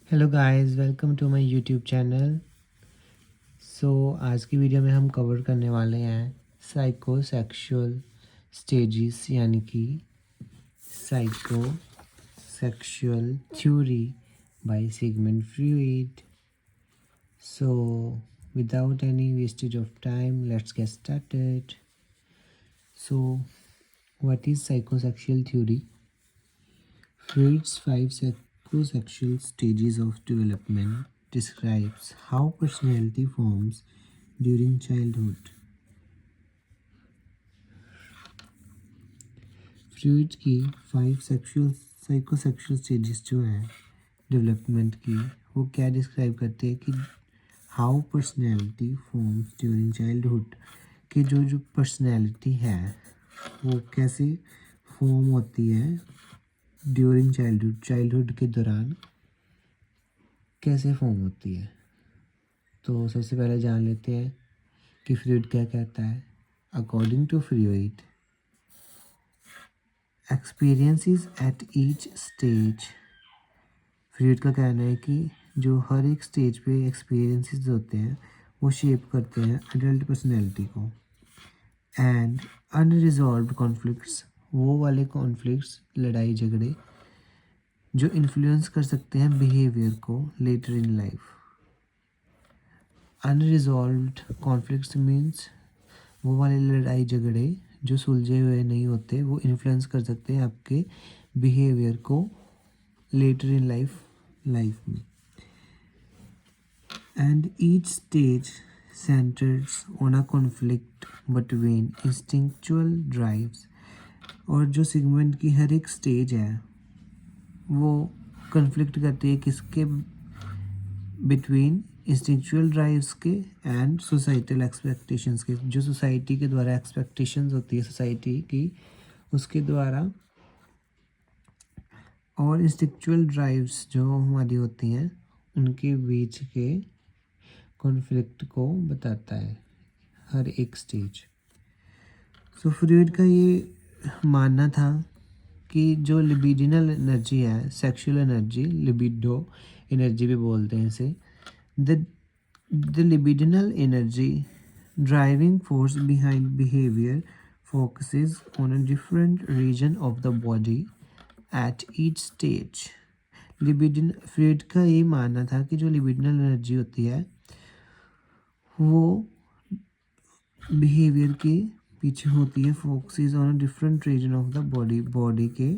Hello guys, welcome to my YouTube channel. आज की video में हम कवर करने वाले हैं साइकोसेक्सुअल स्टेजेस यानी कि psychosexual theory by Sigmund Freud. Without any wastage of time, let's get started. So what is psychosexual theory? Freud's five psychosexual stages of development describes how personality forms during childhood. फ्रूइड की five psychosexual stages जो हैं development की, वो क्या describe करते हैं कि how personality forms during childhood, कि जो जो पर्सनैलिटी है वो कैसे फॉर्म होती है ड्यूरिंग चाइल्डहुड के दौरान कैसे फॉर्म होती है। तो सबसे पहले जान लेते हैं कि फ्रूइड क्या कहता है। According to Freud, experiences at each stage, Freud का कहना है कि जो हर एक स्टेज पे एक्सपीरियंसेस होते हैं वो शेप करते हैं अडल्ट पर्सनैलिटी को। एंड अनरिजॉल्व्ड कॉन्फ्लिक्ट्स, वो वाले कॉन्फ्लिक्ट्स, लड़ाई झगड़े जो इन्फ्लुएंस कर सकते हैं बिहेवियर को later in life. Unresolved conflicts means वो वाले लड़ाई झगड़े जो सुलझे हुए नहीं होते, वो इन्फ्लुएंस कर सकते हैं आपके बिहेवियर को लेटर इन लाइफ में। And each stage centres on a conflict between instinctual drives, और जो सिगमेंट की हर एक स्टेज है वो कन्फ्लिक्ट करती है किसके, बिटवीन इंस्टिंक्चुअल ड्राइव्स के एंड सोसाइटल एक्सपेक्टेशंस के, जो सोसाइटी के द्वारा एक्सपेक्टेशंस होती है सोसाइटी की, उसके द्वारा, और इंस्टिंक्चुअल ड्राइव्स जो हमारी होती हैं उनके बीच के कॉन्फ्लिक्ट को बताता है हर एक स्टेज। फ्रूइड का ये मानना था कि जो लिबिडिनल एनर्जी है, सेक्सुअल एनर्जी, लिबिडो एनर्जी भी बोलते हैं इसे, the libidinal energy driving force behind behavior focuses on a different region of the body at each stage. लिबिडिन, फ्रूइड का ये मानना था कि जो लिबिडिनल एनर्जी होती है वो बिहेवियर के पीछे होती है, focuses on different region of the body के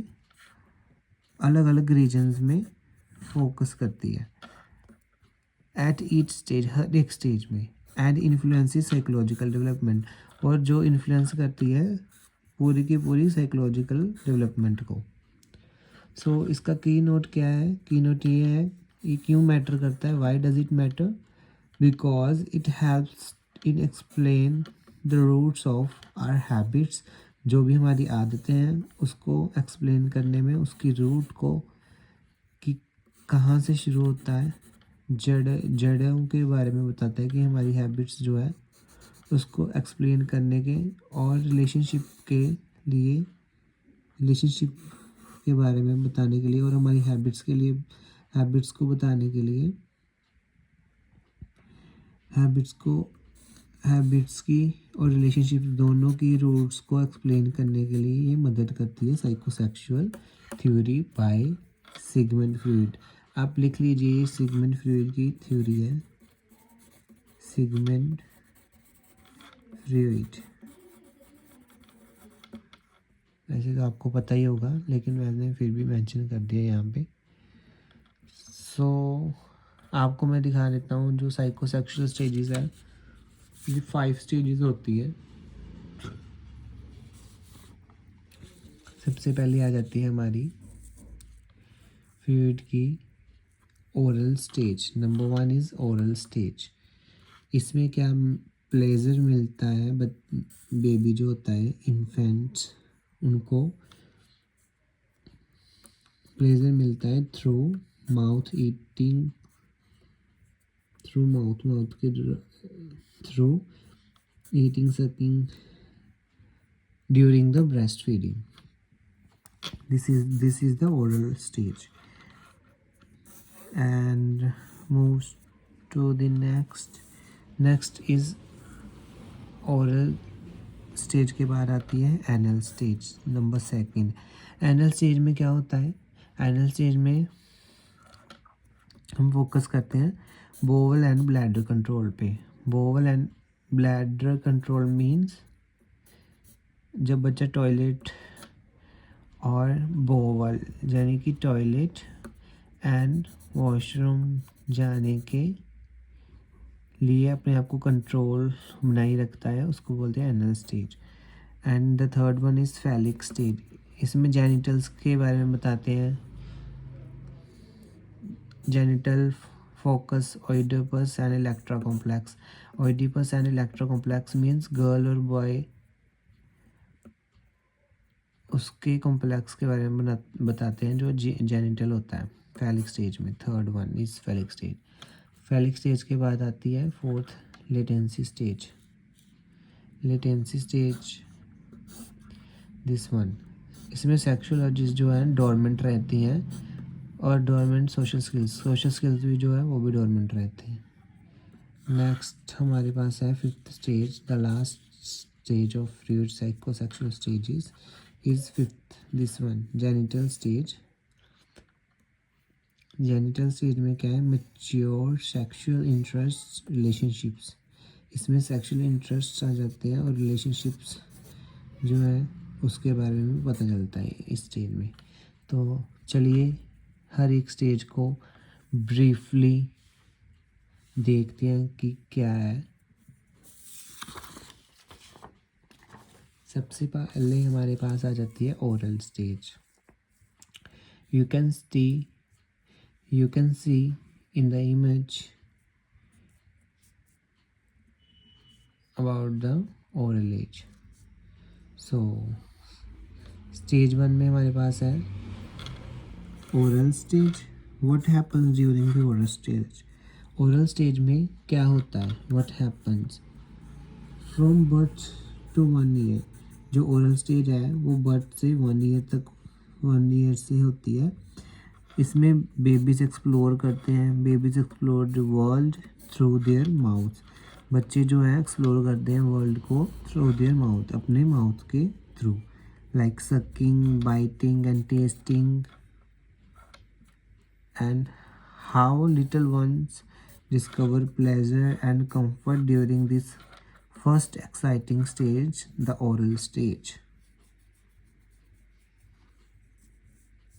अलग अलग रीजन्स में फोकस करती है एट ईच स्टेज, हर एक स्टेज में। एंड इन्फ्लुएंसेस साइकोलॉजिकल डेवलपमेंट, और जो इन्फ्लुएंस करती है पूरी की पूरी साइकोलॉजिकल डेवलपमेंट को। इसका की नोट क्या है? की नोट ये है, ये क्यों मैटर करता है, why does it matter? Because it helps in explain the roots of our habits, जो भी हमारी आदतें हैं उसको एक्सप्लेन करने में, उसकी रूट को कि कहाँ से शुरू होता है, जड़ों के बारे में बताता है कि हमारी हैबिट्स जो है उसको एक्सप्लेन करने के, और रिलेशनशिप के बारे में बताने के लिए, और हमारी हैबिट्स को बताने के लिए, हैबिट्स की और रिलेशनशिप दोनों की रूट्स को एक्सप्लेन करने के लिए ये मदद करती है psychosexual theory by Sigmund Freud. आप लिख लीजिए, ये सिगमंड फ्रॉइड की थ्योरी है, सिगमंड फ्रॉइड। वैसे तो आपको पता ही होगा, लेकिन मैंने फिर भी मेंशन कर दिया यहाँ पे। आपको मैं दिखा देता हूँ जो साइकोसेक्सुअल स्टेजेस है, ये 5 स्टेजेस होती है। सबसे पहले आ जाती है हमारी फ्रॉइड की oral stage. Number 1 is oral stage. इसमें क्या प्लेजर मिलता है, बेबी जो होता है, इन्फेंट्स, उनको प्लेजर मिलता है थ्रू माउथ ईटिंग, माउथ के through eating, sucking during the breast feeding. This is the oral stage. moves to the next is oral stage के बाद आती है anal stage number second. Anal stage में क्या होता है? एनल स्टेज में हम फोकस करते हैं बोवल एंड ब्लैडर कंट्रोल पे। Bowel and bladder control means जब बच्चा टॉयलेट और बोवल यानी कि टॉयलेट एंड वॉशरूम जाने के लिए अपने आप को कंट्रोल बनाए रखता है, उसको बोलते हैं anal stage. And the third one is phallic stage. इसमें जेनिटल्स के बारे में बताते हैं। Genital focus Oedipus and Electra complex. Oedipus and Electra complex means girl और बॉय, उसके कॉम्प्लेक्स के बारे में बताते हैं जो जेनिटल होता है फैलिक स्टेज में। Third one is phallic stage. Phallic stage के बाद आती है fourth latency stage. Latency stage this one, इसमें सेक्सुअल अर्जेस जो है डोरमेंट रहती हैं और डोरमेंट सोशल स्किल्स भी जो है वो भी डोरमेंट रहते हैं। नेक्स्ट हमारे पास है fifth stage, the last stage of fluid psychosexual stages is fifth this one, genital stage. Genital stage में क्या है? Mature sexual interest relationships. इसमें सेक्सुअल इंटरेस्ट आ जाते हैं और रिलेशनशिप्स जो है उसके बारे में पता चलता है इस स्टेज में। तो चलिए हर एक स्टेज को ब्रीफली देखते हैं कि क्या है। सबसे पहले हमारे पास आ जाती है oral stage. You can see in the image about the oral age. So stage one में हमारे पास है oral stage. What happens during the oral stage? Oral stage में क्या होता है? What happens from birth to 1 year. जो oral stage है वो बर्थ से 1 ईयर तक 1 ईयर से होती है। इसमें बेबीज एक्सप्लोर करते हैं। Babies explore the world through their mouth. बच्चे जो है एक्सप्लोर करते हैं वर्ल्ड को थ्रू देयर माउथ, अपने माउथ के through, like sucking, biting and testing. And how little ones discover pleasure and comfort during this first exciting stage, the oral stage.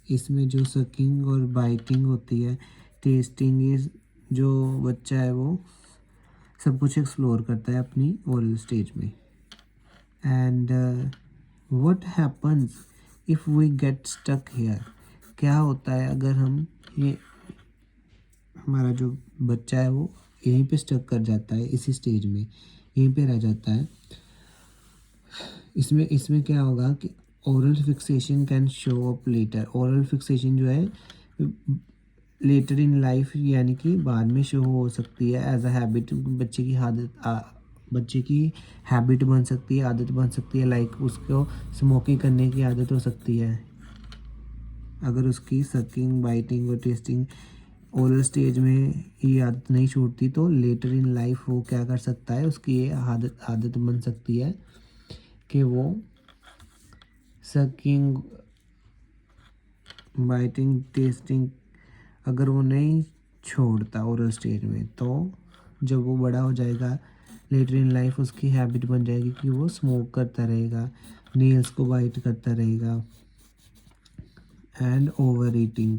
इसमें जो सकिंग और बाइटिंग होती है, टेस्टिंग, इज जो बच्चा है वो सब कुछ एक्सप्लोर करता है अपनी ओरल स्टेज में। And what happens if we get stuck here? क्या होता है अगर हम ये हमारा जो बच्चा है वो यहीं पे स्टक कर जाता है, इसी स्टेज में यहीं पे रह जाता है। इसमें इसमें क्या होगा कि oral fixation can show up later. Oral fixation जो है लेटर इन लाइफ यानी कि बाद में शो हो सकती है एज अ हैबिट। बच्चे की हैबिट बन सकती है, आदत बन सकती है, लाइक उसको स्मोकिंग करने की आदत हो सकती है। अगर उसकी सकिंग, बाइटिंग और टेस्टिंग ओरल स्टेज में ये आदत नहीं छूटती तो लेटर इन लाइफ वो क्या कर सकता है, उसकी ये आदत बन सकती है कि वो सकिंग, बाइटिंग, टेस्टिंग अगर वो नहीं छोड़ता ओरल स्टेज में तो जब वो बड़ा हो जाएगा लेटर इन लाइफ उसकी हैबिट बन जाएगी कि वो स्मोक करता रहेगा, नेल्स को बाइट करता रहेगा एंड ओवर ईटिंग,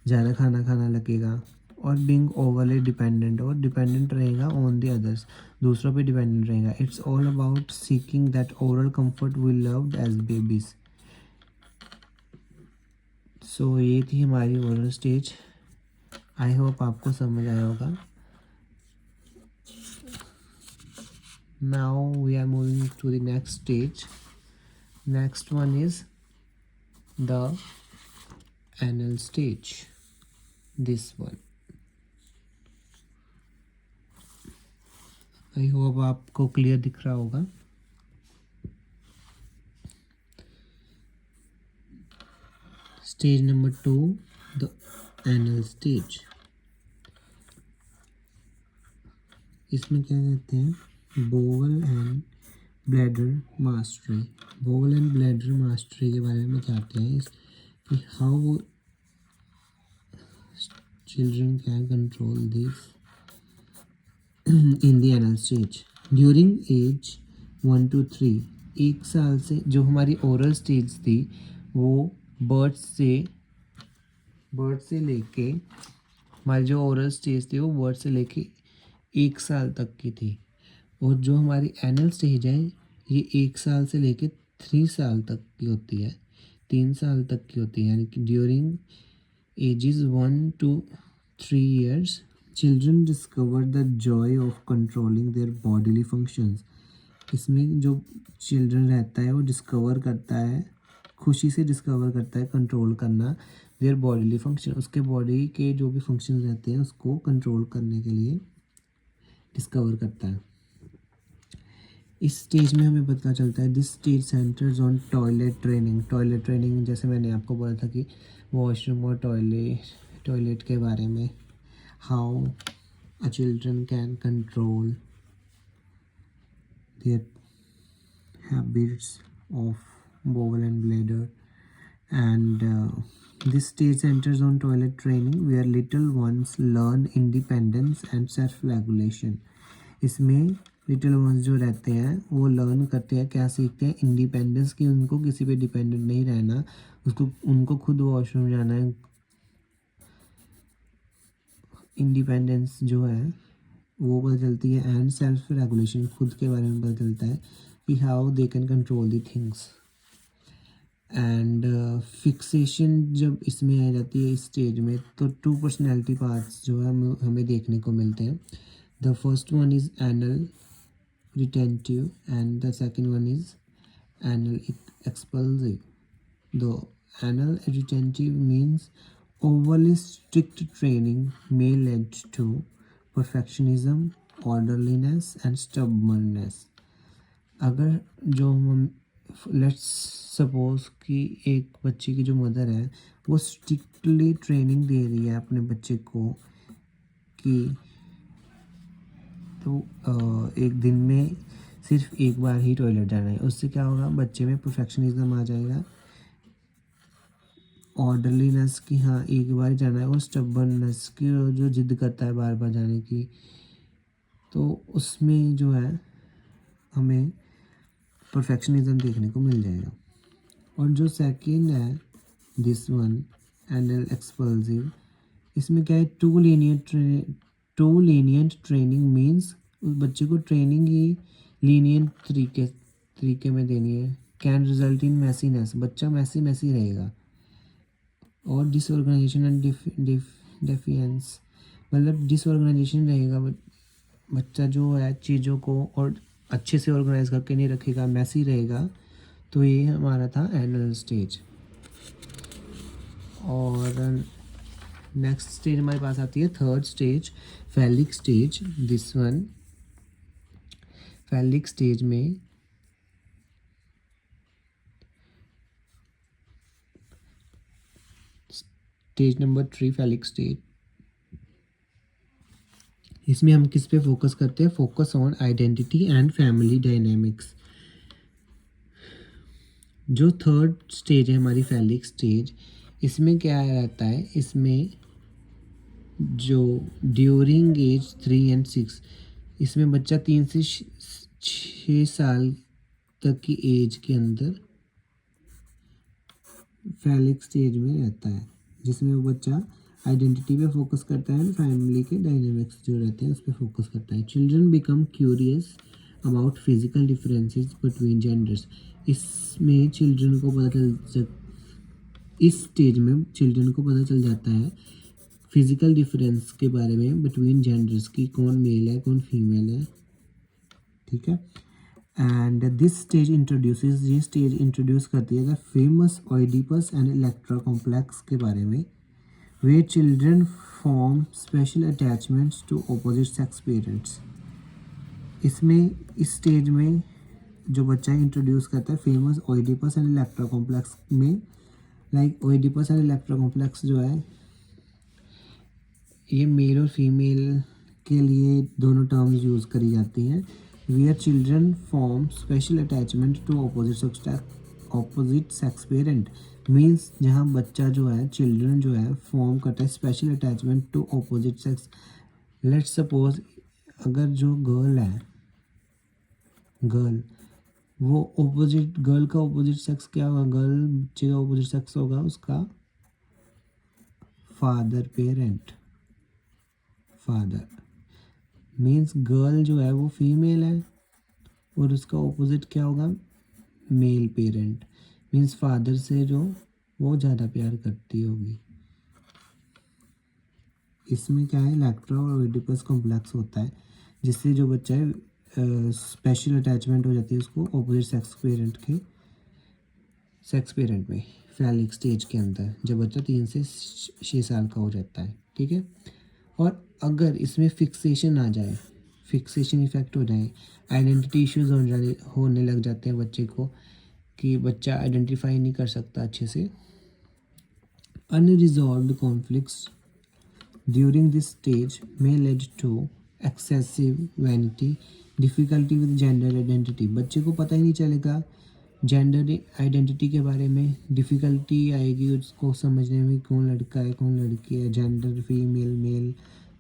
ज़्यादा खाना खाना लगेगा और बीइंग ओवरली डिपेंडेंट और डिपेंडेंट रहेगा ऑन द अदर्स, दूसरों पे डिपेंडेंट रहेगा। It's all about seeking that oral comfort we loved as babies. So ये थी हमारी ओरल स्टेज। आई होप आपको समझ आया होगा। Now we are moving to the next stage. Next one is the anal stage, this one. I hope आपको clear दिख रहा होगा। Stage number 2, the anal stage. इसमें क्या कहते हैं, bowel and bladder mastery. Bowel and bladder mastery के बारे में बताते हैं कि how children can control this in the anal stage during age 1 to 3। 1 साल से जो हमारी ओरल स्टेज थी वो बर्थ से लेके, हमारी जो ओरल स्टेज थी वो बर्थ से लेके 1 साल तक की थी। और जो हमारी एनल स्टेज है ये 1 साल से लेके 3 साल तक की होती है, 3 साल तक की होती है। यानी कि during ages 1 to 3 years, children discover the joy of controlling their bodily functions। इसमें जो चिल्ड्रन रहता है वो डिस्कवर करता है, खुशी से डिस्कवर करता है कंट्रोल करना देयर बॉडीली फंक्शन, उसके बॉडी के जो भी फंक्शन रहते हैं उसको कंट्रोल करने के लिए डिस्कवर करता है। इस स्टेज में हमें पता चलता है this stage centres on toilet training. Toilet training जैसे मैंने आपको बोला था कि वॉशरूम और टॉयलेट के बारे में, how a children can control their habits of bowel and bladder, and this stage centers on toilet training where little ones learn independence and self regulation। इसमें लिटिल वंस जो रहते हैं वो लर्न करते हैं, क्या सीखते हैं, इंडिपेंडेंस की, उनको किसी पे डिपेंडेंट नहीं रहना, उनको खुद वॉशरूम जाना है। इंडिपेंडेंस जो है वो पता चलती है, एंड सेल्फ रेगुलेशन, खुद के बारे में पता चलता है कि how they can control the things. And fixation जब इसमें आ जाती है इस स्टेज में तो 2 पर्सनैलिटी पार्ट्स जो है हमें देखने को मिलते हैं। The first one is anal retentive and the second one is anal expulsive। The anal retentive means overly strict training may lead to perfectionism, orderliness and stubbornness। अगर जो हम लेट्स सपोज कि एक बच्चे की जो मदर है वो स्ट्रिक्टली ट्रेनिंग दे रही है अपने बच्चे को कि तो एक दिन में सिर्फ एक बार ही टॉयलेट जाना है, उससे क्या होगा, बच्चे में परफेक्शनिज्म आ जाएगा, ऑर्डरलीनेस की हाँ एक बार ही जाना है, और स्टबर्ननेस की जो जिद करता है बार बार जाने की, तो उसमें जो है हमें परफेक्शनिज्म देखने को मिल जाएगा। और जो सेकंड है दिस वन एनल एक्सपल्सिव, इसमें क्या है, टू लीनियंट ट्रेनिंग मीन्स उस बच्चे को ट्रेनिंग ही लीनियंट तरीके में देनी है। कैन रिजल्ट इन मैसीनेस, बच्चा मैसी रहेगा। और डिसऑर्गेनाइजेशन एंड डेफियंस, मतलब डिसऑर्गेनाइजेशन रहेगा, बच्चा जो है चीज़ों को और अच्छे से ऑर्गेनाइज करके नहीं रखेगा, मैसी रहेगा। तो ये हमारा था एनल स्टेज। और नेक्स्ट स्टेज हमारे पास आती है third stage, phallic stage. This one phallic stage में स्टेज नंबर 3 फैलिक स्टेज, इसमें हम किस पे फोकस करते हैं, focus on identity and family dynamics. जो थर्ड स्टेज है हमारी फैलिक स्टेज, इसमें क्या रहता है, इसमें जो ड्यूरिंग एज 3 and 6, इसमें बच्चा 3 से 6 साल तक की एज के अंदर फैलिक स्टेज में रहता है, जिसमें वो बच्चा आइडेंटिटी पे फोकस करता है, फैमिली के डायनेमिक्स जो रहते हैं उस पर फोकस करता है। Children become curious about physical differences between genders. इसमें चिल्ड्रन को इस स्टेज में चिल्ड्रन को पता चल जाता है फिजिकल डिफरेंस के बारे में बिटवीन जेंडर्स की, कौन मेल है कौन फीमेल है, ठीक है। एंड दिस स्टेज इंट्रोड्यूसेस, ये स्टेज इंट्रोड्यूस करती है the famous Oedipus and Electra complex के बारे में, वे children form special attachments to opposite sex parents. इसमें इस स्टेज में जो बच्चा इंट्रोड्यूस करता है famous Oedipus and Electra complex में, like Oedipus and Electra complex जो है ये मेल और फीमेल के लिए दोनों टर्म्स यूज़ करी जाती हैं। Where children form special attachment to opposite sex parent, means जहाँ बच्चा जो है, चिल्ड्रन जो है, फॉर्म करता है special attachment to opposite sex. Let's suppose अगर जो गर्ल है, गर्ल, वो ऑपोजिट, गर्ल का ऑपोजिट सेक्स क्या होगा, गर्ल बच्चे का ऑपोजिट सेक्स होगा उसका father parent. Father means girl जो है वो फीमेल है और उसका ऑपोजिट क्या होगा, मेल पेरेंट, मीन्स फादर से जो वो ज़्यादा प्यार करती होगी। इसमें क्या है, इलेक्ट्रा और ओइडिपस कॉम्प्लेक्स होता है, जिससे जो बच्चा है स्पेशल अटैचमेंट हो जाती है उसको ऑपोजिट सेक्स पेरेंट में, फैलिक स्टेज के अंदर, जब बच्चा 3 से 6 साल का हो जाता है। ठीक है। और अगर इसमें फिक्सेशन आ जाए, फिक्सेशन इफेक्ट हो जाए, आइडेंटिटी इश्यूज होने लग जाते हैं बच्चे को, कि बच्चा आइडेंटिफाई नहीं कर सकता अच्छे से। Unresolved conflicts during this stage may lead to excessive vanity, difficulty with gender identity, बच्चे को पता ही नहीं चलेगा जेंडर आइडेंटिटी के बारे में, डिफ़िकल्टी आएगी उसको समझने में कौन लड़का है कौन लड़की है, gender female male,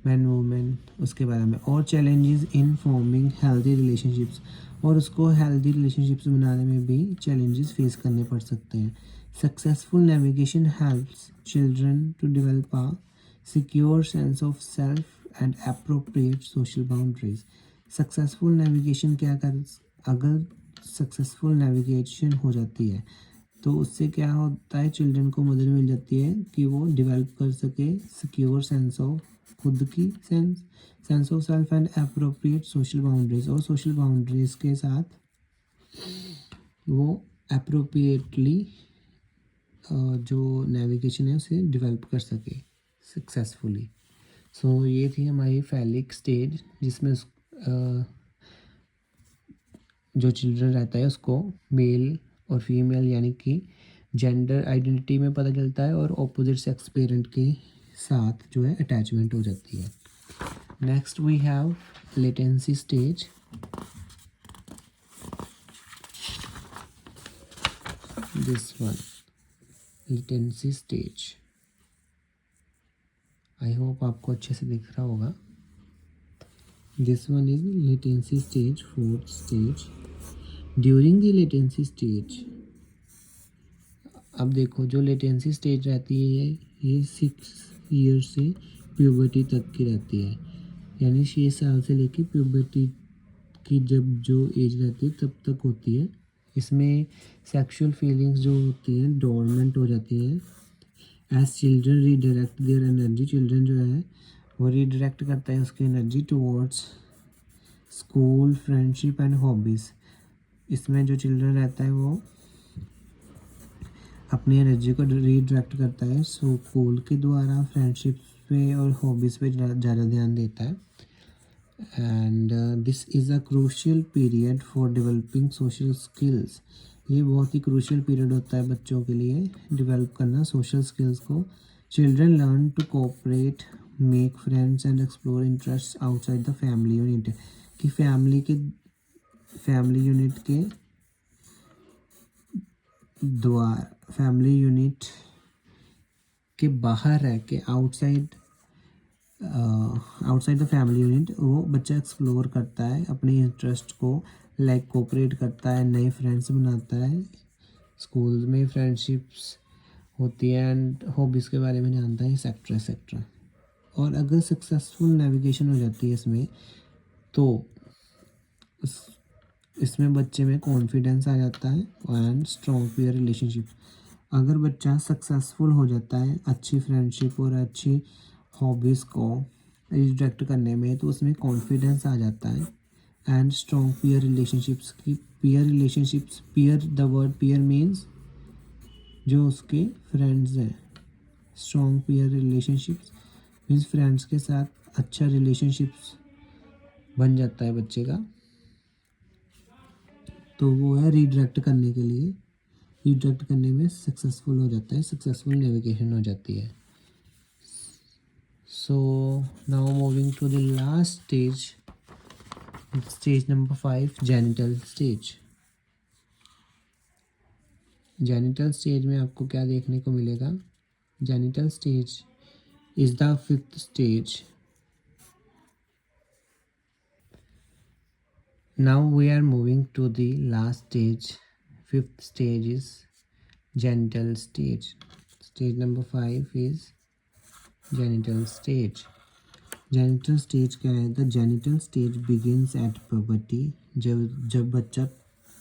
man women, उसके बारे में। और challenges in forming healthy relationships, और उसको हेल्दी रिलेशनशिप्स बनाने में भी चैलेंजेस फेस करने पड़ सकते हैं। Successful navigation helps children to develop a secure sense of self and appropriate social boundaries. Successful navigation क्या कर, अगर सक्सेसफुल नेविगेशन हो जाती है तो उससे क्या होता है, चिल्ड्रन को मदद मिल जाती है कि वो डेवलप कर सके सिक्योर सेंस ऑफ खुद की sense of self and appropriate social boundaries, और सोशल बाउंड्रीज के साथ वो अप्रोप्रिएटली जो नेविगेशन है उसे डेवलप कर सके सक्सेसफुली। सो ये थी हमारी फैलिक स्टेज, जिसमें जो चिल्ड्रन रहता है उसको मेल और फीमेल यानी कि जेंडर आइडेंटिटी में पता चलता है, और ऑपोजिट सेक्स पेरेंट के साथ जो है अटैचमेंट हो जाती है। Next we have latency stage. This one latency stage, I hope आपको अच्छे से दिख रहा होगा। This one is latency stage, fourth stage. During the latency stage, अब देखो जो लेटेंसी स्टेज रहती है ये 6 ईयर से प्यूबर्टी तक की रहती है, यानी 6 साल से लेकर प्यूबर्टी की जब जो एज रहती है तब तक होती है। इसमें सेक्सुअल फीलिंग्स जो होती हैं डोरमेंट हो जाती हैं। As children redirect their energy, children जो है वो रीडायरेक्ट करता है उसकी energy towards school, friendship and hobbies. इसमें जो चिल्ड्रन रहता है वो अपनी एनर्जी को रीडायरेक्ट करता है स्कूल के द्वारा, फ्रेंडशिप पे और हॉबीज़ पे ज़्यादा ध्यान देता है। And this is a crucial period for developing social skills, ये बहुत ही क्रूशियल पीरियड होता है बच्चों के लिए डेवलप करना सोशल स्किल्स को। Children learn to cooperate, make friends and explore interest outside the family unit, कि फैमिली यूनिट के द्वारा, फैमिली यूनिट के बाहर रह के आउटसाइड द फैमिली यूनिट वो बच्चा एक्सप्लोर करता है अपने इंटरेस्ट को, लाइक कोऑपरेट करता है, नए फ्रेंड्स बनाता है, स्कूल में फ्रेंडशिप्स होती है एंड हॉबीज़ के बारे में जानता है, एक्सेट्रा एक्सेट्रा। और अगर सक्सेसफुल नेविगेशन हो जाती है इसमें तो इसमें बच्चे में कॉन्फिडेंस आ जाता है एंड स्ट्रॉन्ग पीयर रिलेशनशिप। अगर बच्चा सक्सेसफुल हो जाता है अच्छी फ्रेंडशिप और अच्छी हॉबीज़ को रिडायरेक्ट करने में, तो उसमें कॉन्फिडेंस आ जाता है एंड स्ट्रॉन्ग पीयर रिलेशनशिप्स की, peer the word peer means जो उसके फ्रेंड्स हैं, strong peer relationships means friends के साथ अच्छा रिलेशनशिप्स बन जाता है बच्चे का, तो वो है रीडायरेक्ट करने के लिए, रीडायरेक्ट करने में सक्सेसफुल हो जाता है, सक्सेसफुल नेविगेशन हो जाती है। So now moving to the last stage, stage number 5, genital stage. Genital stage में आपको क्या देखने को मिलेगा? Genital stage is the 5th stage. Now we are moving to the last stage. 5th stage is genital stage. Stage number 5 is genital stage. Genital stage क्या है? The genital stage begins at puberty. जब बच्चा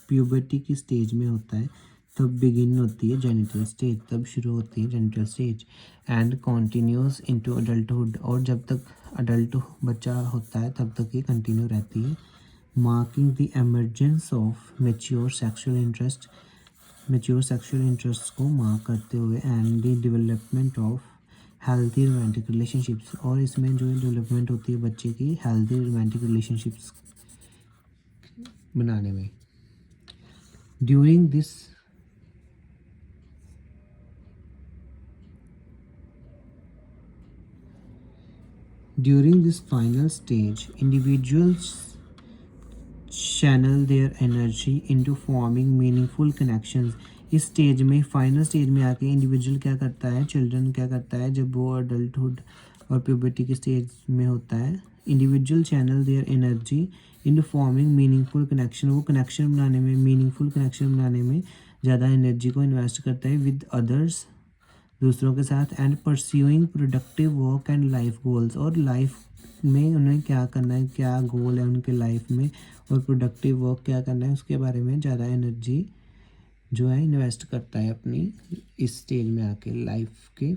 puberty की stage में होता है तब begin होती है जेनिटल स्टेज, तब शुरू होती है genital stage. And continuous into adulthood, और जब तक अडल्ट बच्चा होता है तब तक ये कंटिन्यू रहती है. Marking the emergence of mature sexual interest, mature sexual interest को मार्क करते हुए. And the development of healthy romantic relationships, और इसमें जो डेवलपमेंट होती है बच्चे की हेल्थी रोमांटिक रिलेशनशिप्स बनाने में. During this final stage, individuals channel their energy into forming meaningful connections. इस स्टेज में, फाइनल स्टेज में आके इंडिविजुअल क्या करता है, चिल्ड्रन क्या करता है, जब वो अडल्टहुड और प्यूबर्टी की स्टेज में होता है, individual channel their energy into forming meaningful connection. वो कनेक्शन बनाने में, मीनिंगफुल कनेक्शन बनाने में ज़्यादा एनर्जी को इन्वेस्ट करता है विद अदर्स, दूसरों के साथ. And pursuing productive work and life goals, और लाइफ में उन्हें क्या करना है, क्या गोल है उनके लाइफ में, और प्रोडक्टिव वर्क क्या करना है उसके बारे में ज़्यादा एनर्जी जो है इन्वेस्ट करता है अपनी इस स्टेज में आके लाइफ के